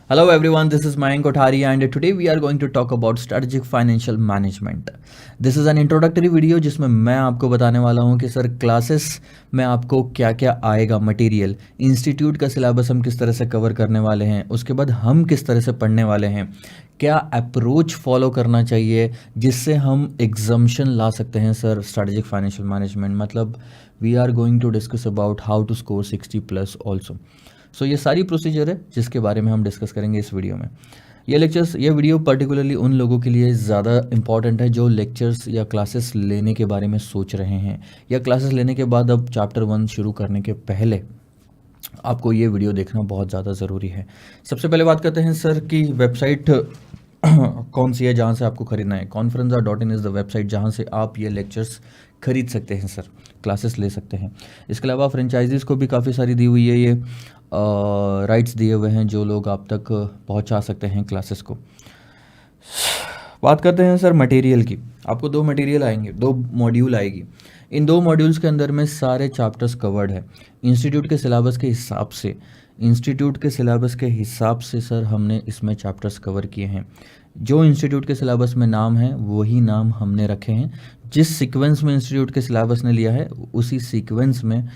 Hello everyone, this is Mayank Kothari and today we are going to talk about strategic financial management. This is an introductory video जिसमें मैं आपको बताने वाला हूँ कि sir classes में आपको क्या क्या आएगा मटेरियल, इंस्टीट्यूट का सिलेबस हम किस तरह से कवर करने वाले हैं, उसके बाद हम किस तरह से पढ़ने वाले हैं, क्या अप्रोच फॉलो करना चाहिए जिससे हम एग्जम्पशन ला सकते हैं सर स्ट्रेटेजिक फाइनेंशियल मैनेजमेंट मतलब we are going to discuss about how to score 60+ also. So ये सारी प्रोसीजर है जिसके बारे में हम डिस्कस करेंगे इस वीडियो में। ये वीडियो पर्टिकुलरली उन लोगों के लिए ज़्यादा इंपॉर्टेंट है जो लेक्चर्स या क्लासेस लेने के बारे में सोच रहे हैं या क्लासेस लेने के बाद अब चैप्टर 1 शुरू करने के पहले आपको ये वीडियो देखना बहुत ज़्यादा ज़रूरी है। सबसे पहले बात करते हैं सर की वेबसाइट कौन सी है जहाँ से आपको खरीदना है। conferenza.in इज़ द वेबसाइट जहाँ से आप ये लेक्चर्स खरीद सकते हैं सर, क्लासेस ले सकते हैं। इसके अलावा फ्रेंचाइजीज़ को भी काफ़ी सारी दी हुई है, ये राइट्स दिए हुए हैं जो लोग आप तक पहुंचा सकते हैं क्लासेस को। बात करते हैं सर मटेरियल की। आपको 2 मटेरियल आएंगे, 2 मॉड्यूल आएगी। इन 2 मॉड्यूल्स के अंदर में सारे चैप्टर्स कवर्ड है इंस्टीट्यूट के सिलेबस के हिसाब से। सर हमने इसमें चैप्टर्स कवर किए हैं। जो इंस्टीट्यूट के सिलेबस में नाम है वही नाम हमने रखे हैं। जिस सीक्वेंस में इंस्टीट्यूट के सिलेबस ने लिया है उसी सीक्वेंस में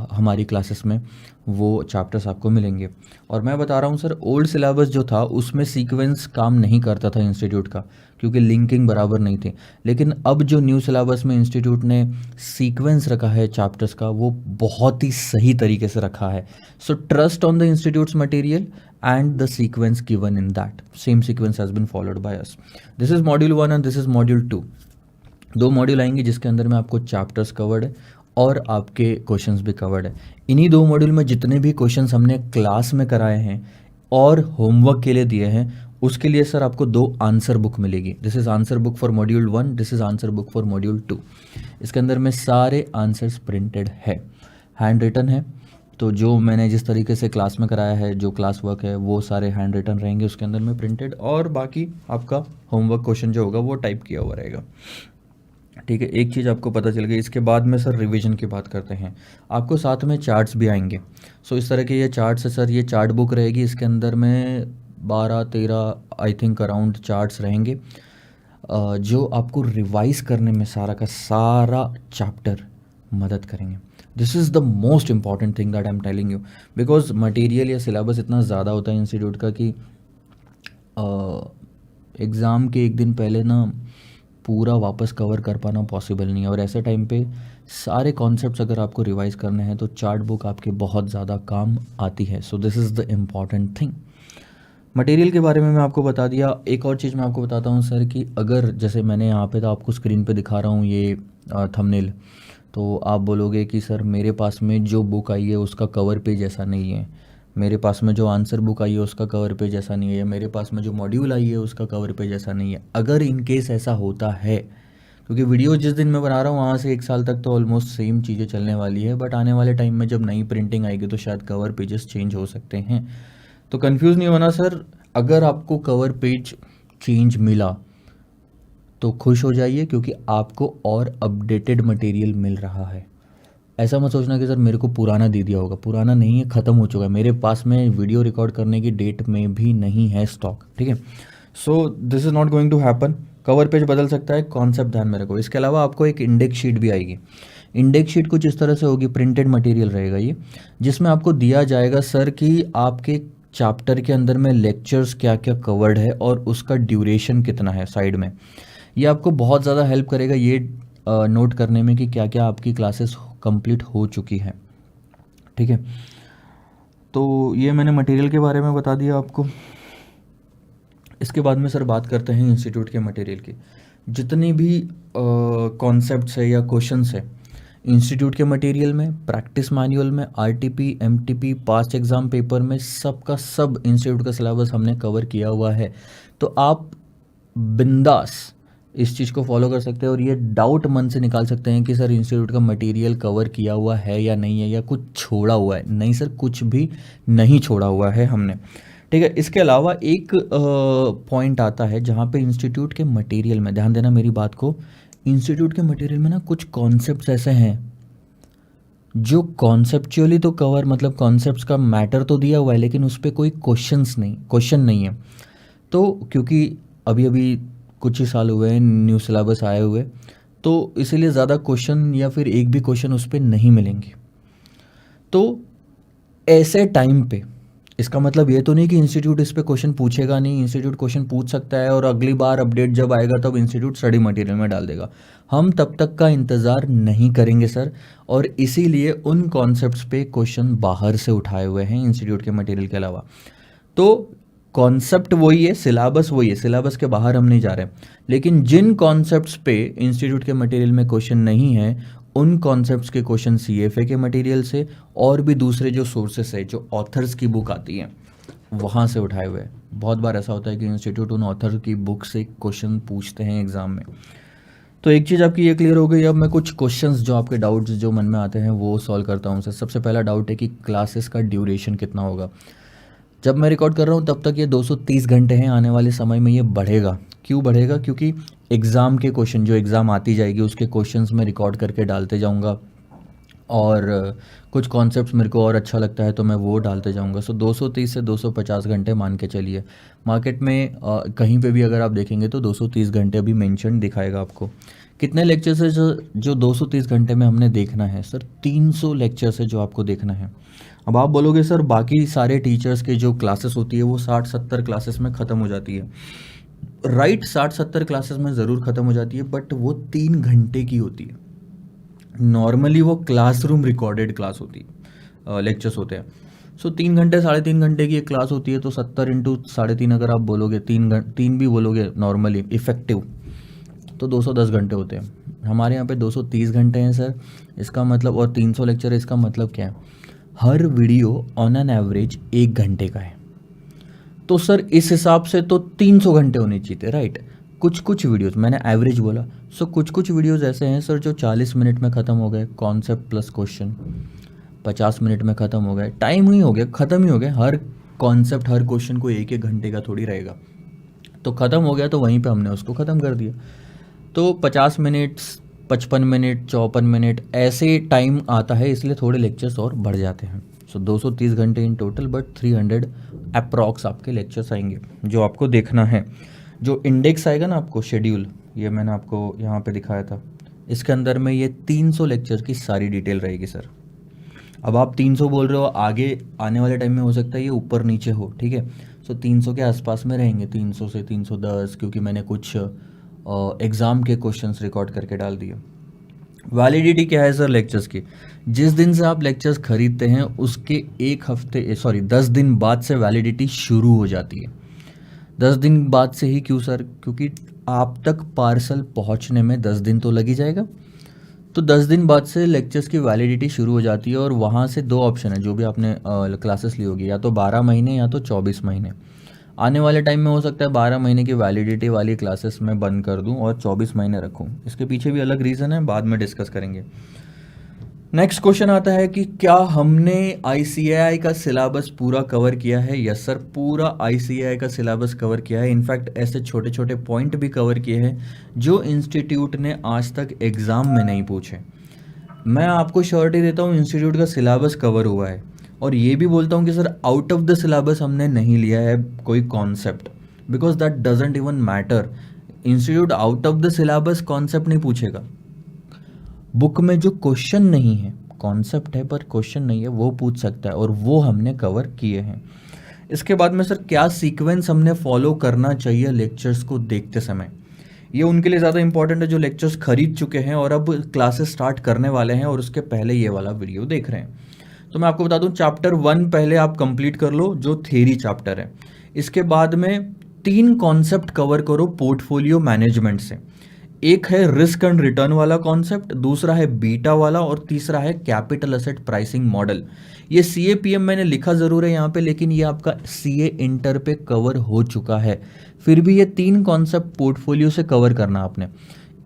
हमारी क्लासेस में वो चैप्टर्स आपको मिलेंगे। और मैं बता रहा हूँ सर, ओल्ड सिलेबस जो था उसमें सीक्वेंस काम नहीं करता था इंस्टीट्यूट का, क्योंकि लिंकिंग बराबर नहीं थी। लेकिन अब जो न्यू सिलेबस में इंस्टीट्यूट ने सीक्वेंस रखा है चैप्टर्स का, वो बहुत ही सही तरीके से रखा है। So trust on the institutes material and the sequence given in that same sequence has been followed by us. This is module 1 and this is module 2. 2 module आएंगे जिसके अंदर में आपको चैप्टर्स कवर्ड है और आपके क्वेश्चंस भी कवर्ड है। इन्हीं 2 मॉड्यूल में जितने भी क्वेश्चंस हमने क्लास में कराए हैं और होमवर्क के लिए दिए हैं, उसके लिए सर आपको 2 आंसर बुक मिलेगी। This is answer book for module 1, this is answer book for module 2। इसके अंदर में सारे आंसर्स प्रिंटेड है, हैंड रिटन है। तो जो मैंने जिस तरीके से क्लास में कराया है, जो क्लास वर्क है, वो सारे हैंड रिटन रहेंगे उसके अंदर में प्रिंटेड, और बाकी आपका होमवर्क क्वेश्चन जो होगा वो टाइप किया हुआ रहेगा। ठीक है, एक चीज़ आपको पता चल गई। इसके बाद में सर रिवीजन की बात करते हैं। आपको साथ में चार्ट्स भी आएंगे। सो इस तरह के ये चार्ट्स है सर, ये चार्ट बुक रहेगी। इसके अंदर में 12-13 आई थिंक अराउंड चार्ट्स रहेंगे जो आपको रिवाइज करने में सारा का सारा चैप्टर मदद करेंगे। This is the most important thing that I am telling you, because material या सिलेबस इतना ज़्यादा होता है इंस्टीट्यूट का कि एग्ज़ाम के एक दिन पहले ना पूरा वापस कवर कर पाना पॉसिबल नहीं है। और ऐसे टाइम पे सारे कॉन्सेप्ट्स अगर आपको रिवाइज करने हैं तो चार्ट बुक आपके बहुत ज़्यादा काम आती है। So this is the important thing. Material के बारे में मैं आपको बता दिया। एक और चीज़ मैं आपको बताता हूँ सर कि अगर जैसे मैंने यहाँ पे तो आपको स्क्रीन पे दिखा रहा हूँ ये थंबनेल, तो आप बोलोगे कि सर मेरे पास में जो बुक आई है उसका कवर पेज ऐसा नहीं है, मेरे पास में जो आंसर बुक आई है उसका कवर पेज ऐसा नहीं है, या मेरे पास में जो मॉड्यूल आई है उसका कवर पेज ऐसा नहीं है। अगर इन केस ऐसा होता है, क्योंकि वीडियो जिस दिन मैं बना रहा हूँ वहाँ से 1 साल तक तो ऑलमोस्ट सेम चीज़ें चलने वाली है, बट आने वाले टाइम में जब नई प्रिंटिंग आएगी तो शायद कवर पेजेस चेंज हो सकते हैं। तो कंफ्यूज नहीं होना सर। अगर आपको कवर पेज चेंज मिला तो खुश हो जाइए, क्योंकि आपको और अपडेटेड मटेरियल मिल रहा है। ऐसा मत सोचना कि सर मेरे को पुराना दे दिया होगा। पुराना नहीं है, ख़त्म हो चुका है। मेरे पास में वीडियो रिकॉर्ड करने की डेट में भी नहीं है स्टॉक। ठीक है, so this is not going to happen. Cover page बदल सकता है, कॉन्सेप्ट ध्यान में रखो। इसके अलावा आपको एक इंडेक्स शीट भी आएगी। इंडेक्स शीट कुछ इस तरह से होगी, प्रिंटेड मटेरियल रहेगा ये, जिसमें आपको दिया जाएगा सर कि आपके चैप्टर के अंदर में लेक्चर्स क्या क्या कवर्ड है और उसका ड्यूरेशन कितना है साइड में। ये आपको बहुत ज़्यादा हेल्प करेगा ये नोट करने में कि क्या क्या आपकी क्लासेस कंप्लीट हो चुकी है। ठीक है, तो ये मैंने मटेरियल के बारे में बता दिया आपको। इसके बाद में सर बात करते हैं इंस्टीट्यूट के मटेरियल की। जितनी भी कॉन्सेप्ट्स है या क्वेश्चंस है इंस्टीट्यूट के मटेरियल में, प्रैक्टिस मैनुअल में, RTP, MTP, past exam paper में, सब का सब इंस्टीट्यूट का सिलेबस हमने कवर किया हुआ है। तो आप बिंदास इस चीज़ को फॉलो कर सकते हैं और ये डाउट मन से निकाल सकते हैं कि सर इंस्टीट्यूट का मटेरियल कवर किया हुआ है या नहीं है, या कुछ छोड़ा हुआ है। नहीं सर, कुछ भी नहीं छोड़ा हुआ है हमने। ठीक है, इसके अलावा एक पॉइंट आता है जहाँ पे इंस्टीट्यूट के मटेरियल में, ध्यान देना मेरी बात को, इंस्टीट्यूट के मटेरियल में ना कुछ कॉन्सेप्ट्स ऐसे हैं जो कॉन्सेप्चुअली तो कवर, मतलब कॉन्सेप्ट्स का मैटर तो दिया हुआ है, लेकिन उस पे कोई क्वेश्चन नहीं है। तो क्योंकि अभी अभी कुछ ही साल हुए हैं न्यू सिलेबस आए हुए, तो इसीलिए ज़्यादा क्वेश्चन या फिर एक भी क्वेश्चन उस पे नहीं मिलेंगे। तो ऐसे टाइम पे इसका मतलब ये तो नहीं कि इंस्टीट्यूट इस पे क्वेश्चन पूछेगा नहीं। इंस्टीट्यूट क्वेश्चन पूछ सकता है और अगली बार अपडेट जब आएगा तब इंस्टीट्यूट स्टडी मटेरियल में डाल देगा। हम तब तक का इंतज़ार नहीं करेंगे सर, और इसीलिए उन कॉन्सेप्ट्स पे क्वेश्चन बाहर से उठाए हुए हैं इंस्टीट्यूट के मटेरियल के अलावा। तो कॉन्सेप्ट वही है, सिलेबस वही है, सिलेबस के बाहर हम नहीं जा रहे हैं, लेकिन जिन कॉन्सेप्ट्स पे इंस्टीट्यूट के मटेरियल में क्वेश्चन नहीं है उन कॉन्सेप्ट्स के क्वेश्चन सीएफए के मटेरियल से और भी दूसरे जो सोर्सेस है, जो ऑथर्स की बुक आती हैं वहाँ से उठाए हुए हैं। बहुत बार ऐसा होता है कि इंस्टीट्यूट उन ऑथर की बुक से क्वेश्चन पूछते हैं एग्ज़ाम में। तो एक चीज़ आपकी ये क्लियर हो गई। अब मैं कुछ क्वेश्चंस जो आपके डाउट्स जो मन में आते हैं वो सॉल्व करता हूँ सर। सबसे पहला डाउट है कि क्लासेस का ड्यूरेशन कितना होगा। जब मैं रिकॉर्ड कर रहा हूँ तब तक ये 230 घंटे हैं, आने वाले समय में ये बढ़ेगा। क्यों बढ़ेगा? क्योंकि एग्ज़ाम के क्वेश्चन, जो एग्ज़ाम आती जाएगी उसके क्वेश्चंस मैं रिकॉर्ड करके डालते जाऊँगा, और कुछ कॉन्सेप्ट्स मेरे को और अच्छा लगता है तो मैं वो डालते जाऊँगा। सो 230 से 250 घंटे मान के चलिए। मार्केट में कहीं पे भी अगर आप देखेंगे तो 230 घंटे अभी मेंशन दिखाएगा आपको। कितने लेक्चर्स है जो 230 घंटे में हमने देखना है? सर 300 लेक्चर्स है जो आपको देखना है। अब आप बोलोगे सर बाकी सारे टीचर्स के जो क्लासेस होती है वो 60-70 क्लासेस में ख़त्म हो जाती है। राइट, 60-70 क्लासेस में ज़रूर ख़त्म हो जाती है, बट वो 3 घंटे की होती है। नॉर्मली वो क्लासरूम रिकॉर्डेड क्लास होती है, लेक्चर्स होते हैं। सो 3 घंटे 3.5 घंटे की एक क्लास होती है, तो 70 इंटू 3.5 अगर आप बोलोगे, 3 भी बोलोगे नॉर्मली इफ़ेक्टिव, तो 210 घंटे होते हैं। हमारे यहाँ पे 230 घंटे हैं सर। इसका मतलब, और 300 लेक्चर है, इसका मतलब क्या है? हर वीडियो ऑन एन एवरेज 1 घंटे का है। तो सर इस हिसाब से तो 300 घंटे होने चाहिए, राइट। कुछ कुछ वीडियोस, मैंने एवरेज बोला, सो कुछ कुछ वीडियोस ऐसे हैं सर जो 40 मिनट में ख़त्म हो गए, कॉन्सेप्ट प्लस क्वेश्चन 50 मिनट में ख़त्म हो गए, टाइम ही हो गया, ख़त्म ही हो गया। हर कॉन्सेप्ट, हर क्वेश्चन को 1-1 घंटे का थोड़ी रहेगा, तो ख़त्म हो गया, तो वहीं पे हमने उसको ख़त्म कर दिया। तो 50 मिनट, 55 मिनट, 54 मिनट ऐसे टाइम आता है, इसलिए थोड़े लेक्चर्स और बढ़ जाते हैं। सो 230 घंटे इन टोटल, बट 300 अप्रॉक्स आपके लेक्चर्स आएंगे जो आपको देखना है। जो इंडेक्स आएगा ना आपको, शेड्यूल, ये मैंने आपको यहाँ पे दिखाया था, इसके अंदर में ये 300 लेक्चर की सारी डिटेल रहेगी सर। अब आप 300 बोल रहे हो, आगे आने वाले टाइम में हो सकता है ये ऊपर नीचे हो, ठीक है। सो 300 के आसपास में रहेंगे, 300 से 310, क्योंकि मैंने कुछ एग्ज़ाम के क्वेश्चंस रिकॉर्ड करके डाल दिए। वैलिडिटी क्या है सर लेक्चर्स की? जिस दिन से आप लेक्चर्स खरीदते हैं उसके 10 दिन बाद से वैलिडिटी शुरू हो जाती है। 10 दिन बाद से ही। क्यों सर? क्योंकि आप तक पार्सल पहुंचने में 10 दिन तो लग ही जाएगा। तो 10 दिन बाद से लेक्चर्स की वैलिडिटी शुरू हो जाती है, और वहाँ से 2 ऑप्शन है जो भी आपने क्लासेस ली होगी, या तो 12 महीने या तो 24 महीने। आने वाले टाइम में हो सकता है 12 महीने की वैलिडिटी वाली क्लासेस मैं बंद कर दूं और 24 महीने रखूं। इसके पीछे भी अलग रीज़न है, बाद में डिस्कस करेंगे। नेक्स्ट क्वेश्चन आता है कि क्या हमने आईसीएआई का सिलेबस पूरा कवर किया है? यस सर, पूरा आईसीएआई का सिलेबस कवर किया है। इनफैक्ट ऐसे छोटे छोटे पॉइंट भी कवर किए हैं जो इंस्टीट्यूट ने आज तक एग्ज़ाम में नहीं पूछे। मैं आपको श्योरिटी देता हूँ इंस्टीट्यूट का सिलेबस कवर हुआ है, और ये भी बोलता हूँ कि sir out of the syllabus हमने नहीं लिया है कोई concept, because that doesn't even matter. Institute out of the syllabus concept नहीं पूछेगा। बुक में जो क्वेश्चन नहीं है, कॉन्सेप्ट है पर क्वेश्चन नहीं है, वो पूछ सकता है, और वो हमने कवर किए हैं। इसके बाद में सर क्या सीक्वेंस हमने फॉलो करना चाहिए लेक्चर्स को देखते समय? ये उनके लिए ज़्यादा इंपॉर्टेंट है जो लेक्चर्स खरीद चुके हैं और अब क्लासेस स्टार्ट करने वाले हैं और उसके पहले ये वाला वीडियो देख रहे हैं। तो मैं आपको बता दूं, चैप्टर 1 पहले आप कंप्लीट कर लो, जो थ्योरी चैप्टर है। इसके बाद में 3 कॉन्सेप्ट कवर करो पोर्टफोलियो मैनेजमेंट से। एक है रिस्क एंड रिटर्न वाला कॉन्सेप्ट, दूसरा है बीटा वाला, और तीसरा है कैपिटल एसेट प्राइसिंग मॉडल। ये CA PM मैंने लिखा ज़रूर है यहाँ पे, लेकिन ये आपका CA इंटर पे कवर हो चुका है। फिर भी ये 3 कॉन्सेप्ट पोर्टफोलियो से कवर करना आपने।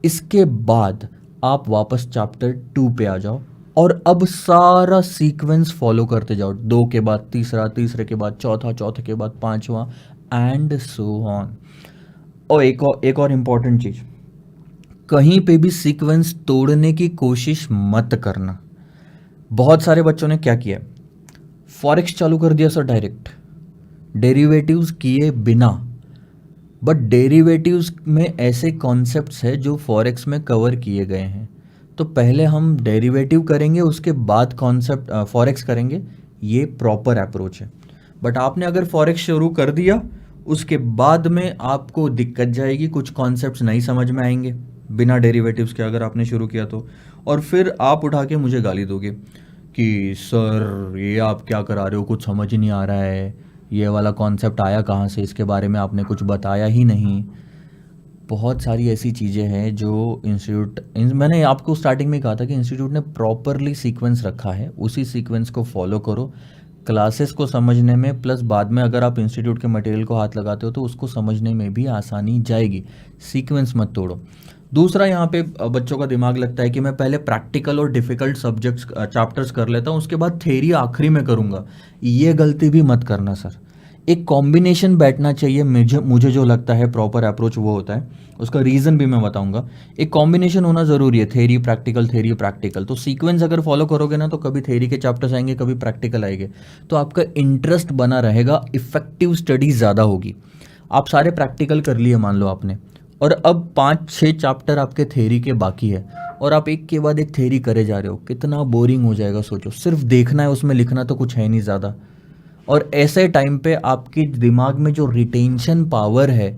इसके बाद आप वापस चैप्टर 2 पे आ जाओ, और अब सारा सीक्वेंस फॉलो करते जाओ। 2 के बाद तीसरा, तीसरे के बाद चौथा, चौथे के बाद पांचवा, एंड सो ऑन। और एक और इम्पॉर्टेंट चीज़, कहीं पे भी सीक्वेंस तोड़ने की कोशिश मत करना। बहुत सारे बच्चों ने क्या किया, फॉरेक्स चालू कर दिया सर डायरेक्ट, डेरिवेटिव्स किए बिना। बट डेरिवेटिव्स में ऐसे कॉन्सेप्ट्स है जो फॉरेक्स में कवर किए गए हैं, तो पहले हम डेरिवेटिव करेंगे, उसके बाद कॉन्सेप्ट फॉरेक्स करेंगे, ये प्रॉपर अप्रोच है। बट आपने अगर फॉरेक्स शुरू कर दिया, उसके बाद में आपको दिक्कत जाएगी, कुछ कॉन्सेप्ट्स नहीं समझ में आएंगे बिना डेरिवेटिव्स के अगर आपने शुरू किया तो। और फिर आप उठा के मुझे गाली दोगे कि सर ये आप क्या करा रहे हो, कुछ समझ ही नहीं आ रहा है, ये वाला कॉन्सेप्ट आया कहाँ से, इसके बारे में आपने कुछ बताया ही नहीं। बहुत सारी ऐसी चीज़ें हैं जो मैंने आपको स्टार्टिंग में कहा था कि इंस्टीट्यूट ने प्रॉपरली सीक्वेंस रखा है, उसी सीक्वेंस को फॉलो करो क्लासेस को समझने में, प्लस बाद में अगर आप इंस्टीट्यूट के मटेरियल को हाथ लगाते हो तो उसको समझने में भी आसानी जाएगी। सीक्वेंस मत तोड़ो। दूसरा, यहाँ पे बच्चों का दिमाग लगता है कि मैं पहले प्रैक्टिकल और डिफ़िकल्ट सब्जेक्ट्स चैप्टर्स कर लेता हूँ, उसके बाद थ्योरी आखिरी में करूँगा। ये गलती भी मत करना सर। एक कॉम्बिनेशन बैठना चाहिए, मुझे जो लगता है प्रॉपर अप्रोच वो होता है, उसका रीज़न भी मैं बताऊंगा। एक कॉम्बिनेशन होना ज़रूरी है, थ्योरी प्रैक्टिकल। तो सीक्वेंस अगर फॉलो करोगे ना, तो कभी थ्योरी के चैप्टर्स आएंगे, कभी प्रैक्टिकल आएंगे, तो आपका इंटरेस्ट बना रहेगा, इफेक्टिव स्टडी ज़्यादा होगी। आप सारे प्रैक्टिकल कर लिए मान लो आपने, और अब 5-6 चैप्टर आपके थ्योरी के बाकी है, और आप एक के बाद एक थ्योरी करे जा रहे हो, कितना बोरिंग हो जाएगा सोचो। सिर्फ देखना है, उसमें लिखना तो कुछ है नहीं ज़्यादा। और ऐसे टाइम पे आपके दिमाग में जो रिटेंशन पावर है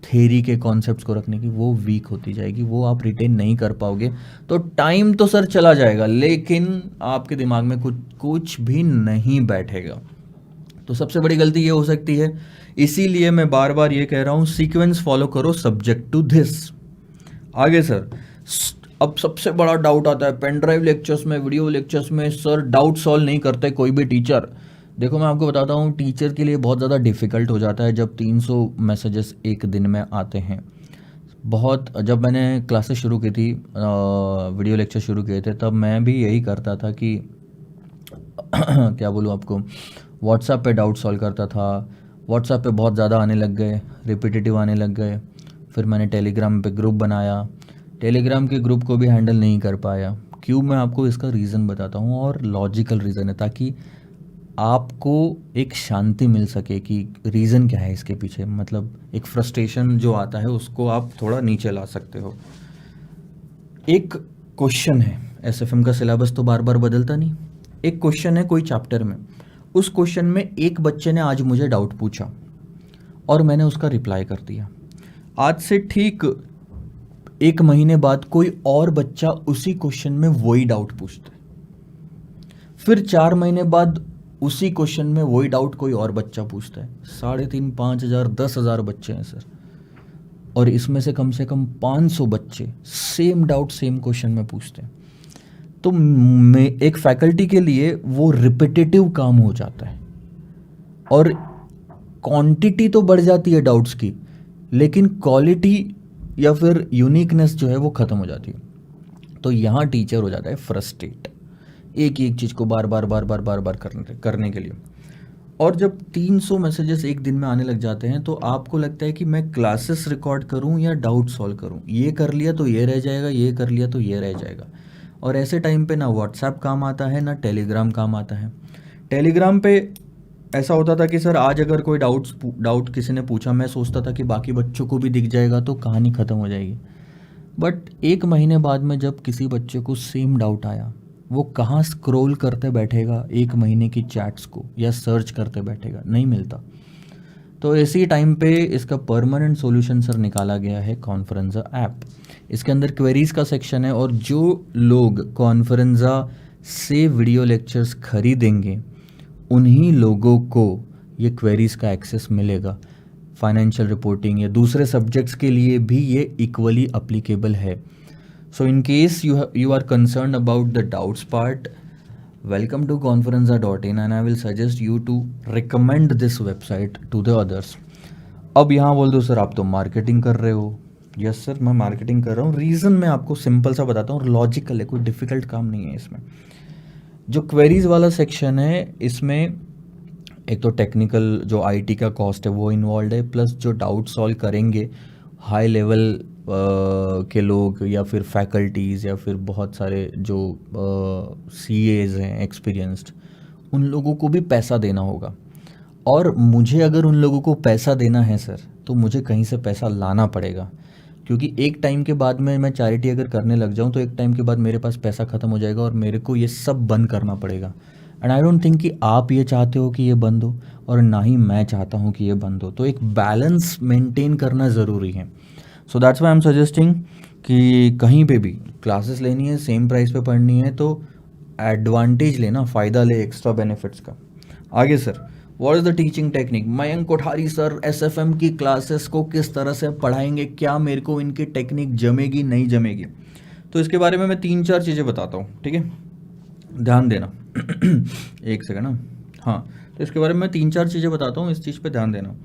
थ्योरी के कॉन्सेप्ट्स को रखने की, वो वीक होती जाएगी, वो आप रिटेन नहीं कर पाओगे। तो टाइम तो सर चला जाएगा, लेकिन आपके दिमाग में कुछ भी नहीं बैठेगा। तो सबसे बड़ी गलती ये हो सकती है, इसीलिए मैं बार बार ये कह रहा हूँ, सीक्वेंस फॉलो करो सब्जेक्ट टू दिस। आगे सर, अब सबसे बड़ा डाउट आता है पेन ड्राइव लेक्चर्स में, वीडियो लेक्चर्स में, सर डाउट सॉल्व नहीं करते कोई भी टीचर। देखो मैं आपको बताता हूँ, टीचर के लिए बहुत ज़्यादा डिफ़िकल्ट हो जाता है जब 300 मैसेजेस एक दिन में आते हैं। जब मैंने क्लासेस शुरू की थी, वीडियो लेक्चर शुरू किए थे, तब मैं भी यही करता था कि क्या बोलूँ आपको, व्हाट्सएप पे डाउट सॉल्व करता था। व्हाट्सएप पे बहुत ज़्यादा आने लग गए, रिपीटेटिव आने लग गए। फिर मैंने टेलीग्राम पे ग्रुप बनाया, टेलीग्राम के ग्रुप को भी हैंडल नहीं कर पाया। क्यों, मैं आपको इसका रीज़न बताता हूँ, और लॉजिकल रीज़न है, ताकि आपको एक शांति मिल सके कि रीज़न क्या है इसके पीछे। मतलब एक फ्रस्ट्रेशन जो आता है उसको आप थोड़ा नीचे ला सकते हो। एक क्वेश्चन है, एसएफएम का सिलेबस तो बार बार बदलता नहीं। एक क्वेश्चन है कोई चैप्टर में, उस क्वेश्चन में एक बच्चे ने आज मुझे डाउट पूछा और मैंने उसका रिप्लाई कर दिया। आज से ठीक 1 महीने बाद कोई और बच्चा उसी क्वेश्चन में वही डाउट पूछता है, फिर 4 महीने बाद उसी क्वेश्चन में वही डाउट कोई और बच्चा पूछता है। 3,500, 5,000, 10,000 बच्चे हैं सर, और इसमें से कम 500 बच्चे सेम डाउट सेम क्वेश्चन में पूछते हैं। तो एक फैकल्टी के लिए वो रिपीटेटिव काम हो जाता है, और क्वांटिटी तो बढ़ जाती है डाउट्स की, लेकिन क्वालिटी या फिर यूनिकनेस जो है वो ख़त्म हो जाती है। तो यहाँ टीचर हो जाता है फ्रस्ट्रेट, एक ही एक चीज़ को बार बार करने के लिए। और जब 300 मैसेजेस एक दिन में आने लग जाते हैं, तो आपको लगता है कि मैं क्लासेस रिकॉर्ड करूं या डाउट सॉल्व करूं, ये कर लिया तो ये रह जाएगा, ये कर लिया तो ये रह जाएगा। और ऐसे टाइम पे ना व्हाट्सएप काम आता है, ना टेलीग्राम काम आता है। टेलीग्राम पे ऐसा होता था कि सर आज अगर कोई डाउट किसी ने पूछा, मैं सोचता था कि बाकी बच्चों को भी दिख जाएगा तो कहानी ख़त्म हो जाएगी। बट 1 महीने बाद में जब किसी बच्चे को सेम डाउट आया, वो कहाँ स्क्रॉल करते बैठेगा 1 महीने की चैट्स को, या सर्च करते बैठेगा, नहीं मिलता। तो इसी टाइम पे इसका परमानेंट सॉल्यूशन सर निकाला गया है कॉन्फ्रेंजा ऐप। इसके अंदर क्वेरीज़ का सेक्शन है, और जो लोग कॉन्फ्रेंजा से वीडियो लेक्चर्स खरीदेंगे उन्हीं लोगों को ये क्वेरीज़ का एक्सेस मिलेगा। फाइनेंशियल रिपोर्टिंग या दूसरे सब्जेक्ट्स के लिए भी ये इक्वली अप्लीकेबल है। So in case you are concerned about the doubts part, welcome to conferenza.in and I will suggest you to recommend this website to the others. अब यहाँ बोल दो सर आप तो मार्केटिंग कर रहे हो। यस सर, मैं मार्केटिंग कर रहा हूँ। रीज़न मैं आपको सिंपल सा बताता हूँ, लॉजिकल है, कोई डिफ़िकल्ट काम नहीं है इसमें। जो क्वेरीज वाला सेक्शन है, इसमें एक तो टेक्निकल जो आईटी का कॉस्ट है वो इन्वॉल्व है, प्लस जो डाउट सॉल्व करेंगे हाई लेवल के लोग या फिर फैकल्टीज़ या फिर बहुत सारे जो सीएज हैं एक्सपीरियंस्ड, उन लोगों को भी पैसा देना होगा। और मुझे अगर उन लोगों को पैसा देना है सर, तो मुझे कहीं से पैसा लाना पड़ेगा, क्योंकि एक टाइम के बाद में मैं चैरिटी अगर करने लग जाऊं तो एक टाइम के बाद मेरे पास पैसा ख़त्म हो जाएगा और मेरे को ये सब बंद करना पड़ेगा। एंड आई डोंट थिंक कि आप ये चाहते हो कि ये बंद हो, और ना ही मैं चाहता हूँ कि ये बंद हो। तो एक बैलेंस मेंटेन करना ज़रूरी है। So that's why I am suggesting कि कहीं पे भी क्लासेस लेनी है, सेम प्राइस पे पढ़नी है, तो एडवांटेज लेना, फ़ायदा ले एक्स्ट्रा बेनिफिट्स का। आगे sir, what is the teaching technique? Mayank Kothari sir SFM की क्लासेस को किस तरह से पढ़ाएंगे, क्या मेरे को इनकी टेक्निक जमेगी नहीं जमेगी? तो इसके बारे में मैं 3-4 चीज़ें बताता हूँ, ठीक है, ध्यान देना। एक सेकंड ना, हाँ, तो इसके बारे में मैं 3-4 चीज़ें बताता हूँ, इस चीज़ पे ध्यान देना।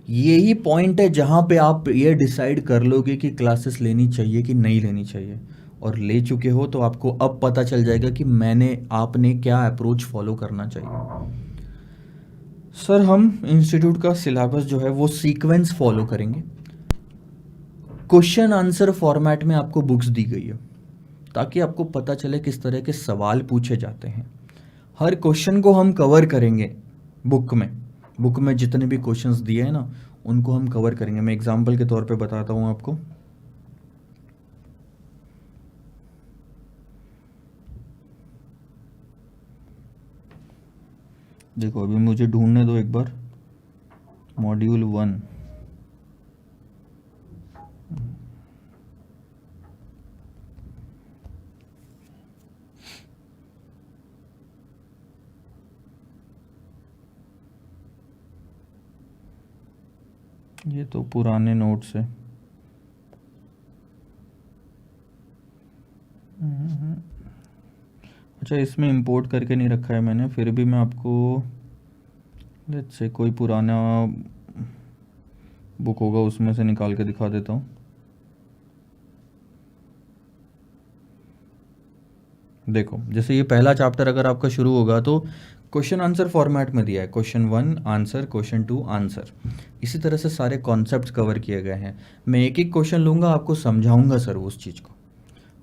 यही पॉइंट है जहाँ पे आप ये डिसाइड कर लोगे कि क्लासेस लेनी चाहिए कि नहीं लेनी चाहिए, और ले चुके हो तो आपको अब पता चल जाएगा कि आपने क्या अप्रोच फॉलो करना चाहिए। सर हम इंस्टीट्यूट का सिलेबस जो है वो सीक्वेंस फॉलो करेंगे। क्वेश्चन आंसर फॉर्मेट में आपको बुक्स दी गई है ताकि आपको पता चले किस तरह के सवाल पूछे जाते हैं। हर क्वेश्चन को हम कवर करेंगे बुक में जितने भी क्वेश्चंस दिए हैं ना, उनको हम कवर करेंगे। मैं एग्जांपल के तौर पे बताता हूँ आपको। देखो अभी मुझे ढूंढने दो एक बार, मॉड्यूल 1। ये तो पुराने नोट्स है। अच्छा, इसमें इंपोर्ट करके नहीं रखा है मैंने, फिर भी मैं आपको लेट्स से कोई पुराना बुक होगा उसमें से निकाल के दिखा देता हूँ। देखो जैसे ये पहला चैप्टर अगर आपका शुरू होगा तो क्वेश्चन आंसर फॉर्मेट में दिया है, क्वेश्चन 1 आंसर, क्वेश्चन 2 आंसर। इसी तरह से सारे कॉन्सेप्ट्स कवर किए गए हैं। मैं एक एक क्वेश्चन लूँगा, आपको समझाऊंगा सर उस चीज़ को,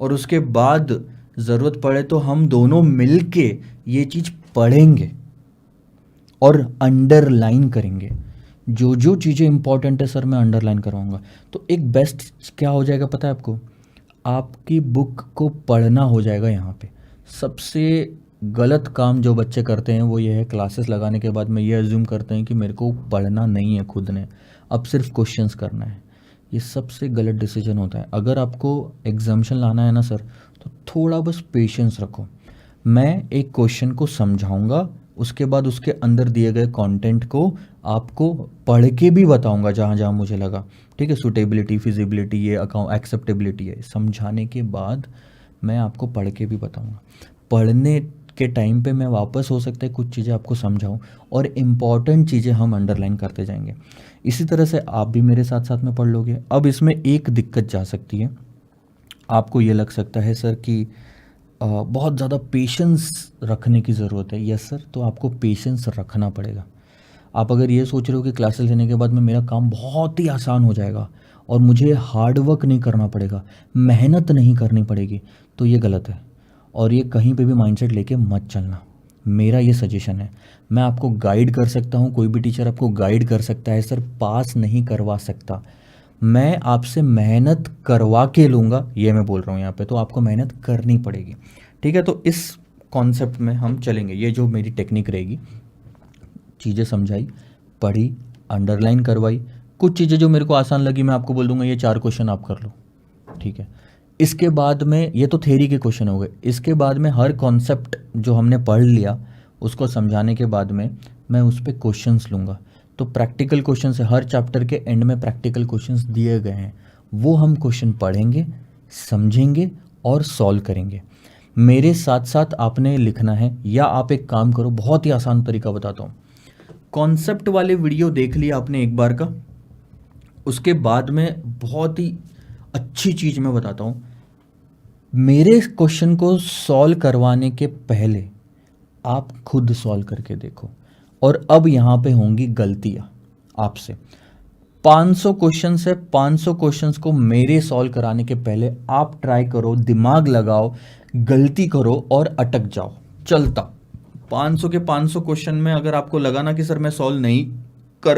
और उसके बाद ज़रूरत पड़े तो हम दोनों मिल के ये चीज़ पढ़ेंगे और अंडरलाइन करेंगे। जो जो चीज़ें इंपॉर्टेंट है सर मैं अंडरलाइन करवाऊंगा। तो एक बेस्ट क्या हो जाएगा पता है आपको? आपकी बुक को पढ़ना हो जाएगा। यहाँ पे सबसे गलत काम जो बच्चे करते हैं वो ये है, क्लासेस लगाने के बाद में ये अज्यूम करते हैं कि मेरे को पढ़ना नहीं है खुद ने, अब सिर्फ क्वेश्चंस करना है। ये सबसे गलत डिसीजन होता है। अगर आपको एग्जाम्शन लाना है ना सर, तो थोड़ा बस पेशेंस रखो। मैं एक क्वेश्चन को समझाऊंगा, उसके बाद उसके अंदर दिए गए कंटेंट को आपको पढ़ के भी बताऊंगा जहाँ जहाँ मुझे लगा, ठीक है। सूटेबिलिटी, फिजिबिलिटी, ये अकाउंट एक्सेप्टेबिलिटी है, समझाने के बाद मैं आपको पढ़ के भी बताऊंगा। पढ़ने के टाइम पे मैं वापस हो सकता है कुछ चीज़ें आपको समझाऊं, और इम्पॉर्टेंट चीज़ें हम अंडरलाइन करते जाएंगे। इसी तरह से आप भी मेरे साथ साथ में पढ़ लोगे। अब इसमें एक दिक्कत जा सकती है, आपको ये लग सकता है सर कि बहुत ज़्यादा पेशेंस रखने की ज़रूरत है। यस सर, तो आपको पेशेंस रखना पड़ेगा। आप अगर ये सोच रहे हो कि क्लासेस लेने के बाद में मेरा काम बहुत ही आसान हो जाएगा और मुझे हार्ड वर्क नहीं करना पड़ेगा, मेहनत नहीं करनी पड़ेगी, तो ये गलत है। और ये कहीं पे भी माइंडसेट लेके मत चलना, मेरा ये सजेशन है। मैं आपको गाइड कर सकता हूँ, कोई भी टीचर आपको गाइड कर सकता है सर, पास नहीं करवा सकता। मैं आपसे मेहनत करवा के लूँगा, ये मैं बोल रहा हूँ यहाँ पे, तो आपको मेहनत करनी पड़ेगी, ठीक है। तो इस कॉन्सेप्ट में हम चलेंगे। ये जो मेरी टेक्निक रहेगी, चीज़ें समझाई, पढ़ी, अंडरलाइन करवाई, कुछ चीज़ें जो मेरे को आसान लगी मैं आपको बोल दूंगा ये 4 क्वेश्चन आप कर लो, ठीक है। इसके बाद में ये तो थ्योरी के क्वेश्चन हो गए। इसके बाद में हर कॉन्सेप्ट जो हमने पढ़ लिया उसको समझाने के बाद में मैं उस पर क्वेश्चंस लूँगा। तो प्रैक्टिकल क्वेश्चन है, हर चैप्टर के एंड में प्रैक्टिकल क्वेश्चंस दिए गए हैं, वो हम क्वेश्चन पढ़ेंगे, समझेंगे और सॉल्व करेंगे। मेरे साथ साथ आपने लिखना है, या आप एक काम करो, बहुत ही आसान तरीका बताता हूँ। कॉन्सेप्ट वाले वीडियो देख लिया आपने एक बार का, उसके बाद में बहुत ही अच्छी चीज़ मैं बताता हूँ। मेरे क्वेश्चन को सॉल्व करवाने के पहले आप खुद सॉल्व करके देखो, और अब यहाँ पे होंगी गलतियाँ आपसे। 500 क्वेश्चन है, 500 क्वेश्चंस को मेरे सॉल्व कराने के पहले आप ट्राई करो, दिमाग लगाओ, गलती करो और अटक जाओ, चलता। 500 के 500 क्वेश्चन में अगर आपको लगा ना कि सर मैं सॉल्व नहीं